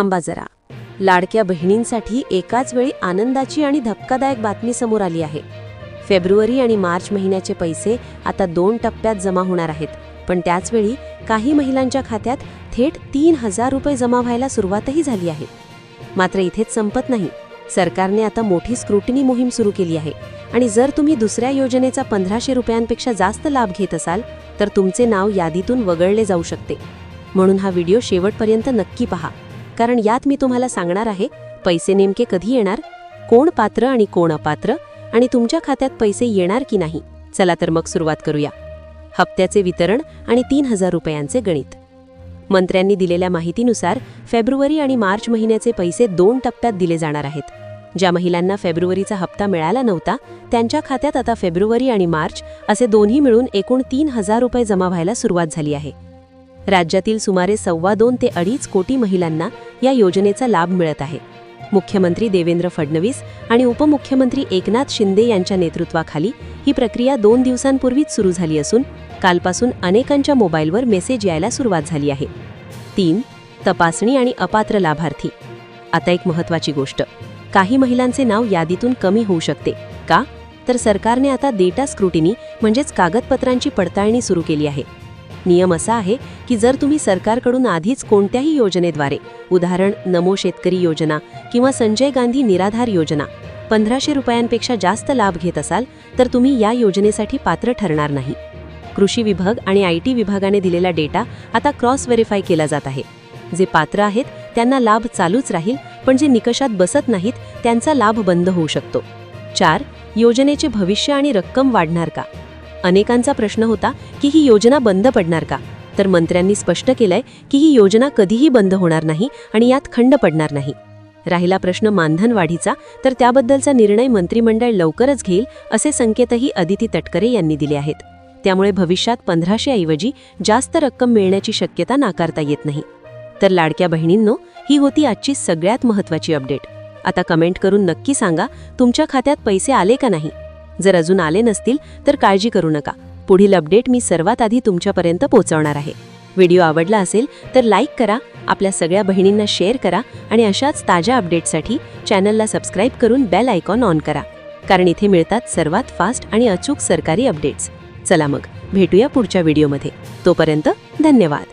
थांबा जरा. लाडक्या बहिणींसाठी एकाच वेळी आनंदाची आणि धक्कादायक बातमी समोर आली आहे. फेब्रुवारी आणि मार्च महिन्याचे पैसे आता 2 टप्प्यात जमा होणार आहेत. पण त्याचवेळी काही महिलांच्या खात्यात थेट 3,000 रुपये जमा व्हायला सुरुवातही झाली आहे. मात्र इथेच संपत नाही. सरकारने आता मोठी स्क्रुटिनी मोहीम सुरू केली आहे आणि जर तुम्ही दुसऱ्या योजनेचा 1,500 रुपयांपेक्षा जास्त लाभ घेत असाल तर तुमचे नाव यादीतून वगळले जाऊ शकते. म्हणून हा व्हिडिओ शेवटपर्यंत नक्की पहा, कारण यात मी तुम्हाला सांगणार आहे पैसे नेमके कधी येणार, कोण पात्र आणि कोण अपात्र, आणि तुमच्या खात्यात पैसे येणार की नाही. चला तर मग सुरुवात करूया. हप्त्याचे वितरण आणि 3,000 रुपयांचे गणित. मंत्र्यांनी दिलेल्या माहितीनुसार फेब्रुवारी आणि मार्च महिन्याचे पैसे 2 टप्प्यात दिले जाणार आहेत. ज्या महिलांना फेब्रुवारीचा हप्ता मिळाला नव्हता त्यांच्या खात्यात आता फेब्रुवारी आणि मार्च असे दोन्ही मिळून एकूण 3,000 रुपये जमा व्हायला सुरुवात झाली आहे. राज्यातील सुमारे 2.25 ते 2.5 कोटी महिलांना या योजनेचा लाभ मिळत आहे. मुख्यमंत्री देवेंद्र फडणवीस आणि उपमुख्यमंत्री एकनाथ शिंदे यांच्या नेतृत्वाखाली ही प्रक्रिया 2 दिवसांपूर्वीच सुरू झाली असून कालपासून अनेकांच्या मोबाईलवर मेसेज यायला सुरुवात झाली आहे. 3. तपासणी आणि अपात्र लाभार्थी. आता एक महत्त्वाची गोष्ट, काही महिलांचे नाव यादीतून कमी होऊ शकते. का? तर सरकारने आता डेटा स्क्रुटिनी म्हणजेच कागदपत्रांची पडताळणी सुरू केली आहे. नियम असा आहे की जर तुम्ही सरकारकडून आधीच कोणत्याही योजनेद्वारे, उदाहरण नमो शेतकरी योजना किंवा संजय गांधी निराधार योजना, 1,500 रुपयांपेक्षा जास्त लाभ घेत असाल तर तुम्ही या योजनेसाठी पात्र ठरणार नाही. कृषी विभाग आणि IT विभागाने दिलेला डेटा आता क्रॉस व्हेरीफाय केला जात आहे. जे पात्र आहेत त्यांना लाभ चालूच राहील, पण जे निकषात बसत नाहीत त्यांचा लाभ बंद होऊ शकतो. 4. योजनेचे भविष्य आणि रक्कम वाढणार का? अनेकांचा प्रश्न होता की ही योजना बंद पडणार का? तर मंत्र्यांनी स्पष्ट केलंय की ही योजना कधीही बंद होणार नाही आणि यात खंड पडणार नाही. राहिला प्रश्न मानधन वाढीचा, तर त्याबद्दलचा निर्णय मंत्रिमंडळ लवकरच घेईल असे संकेतही अदिती तटकरे यांनी दिले आहेत. त्यामुळे भविष्यात 1,500 ऐवजी जास्त रक्कम मिळण्याची शक्यता नाकारता येत नाही. तर लाडक्या बहिणींनो, ही होती आजची सगळ्यात महत्त्वाची अपडेट. आता कमेंट करून नक्की सांगा तुमच्या खात्यात पैसे आले का नाही. जर अजून आले नसतील तर काळजी करू नका, पुढील अपडेट मी सर्वात आधी तुमच्यापर्यंत पोहोचवणार आहे. व्हिडिओ आवडला असेल तर लाईक करा, आपल्या सगळ्या बहिणींना शेअर करा आणि अशाच ताज्या अपडेटसाठी चॅनलला सबस्क्राईब करून बेल आयकॉन ऑन करा, कारण इथे मिळतात सर्वात फास्ट आणि अचूक सरकारी अपडेट्स. चला मग भेटूया पुढच्या व्हिडिओमध्ये. तोपर्यंत धन्यवाद.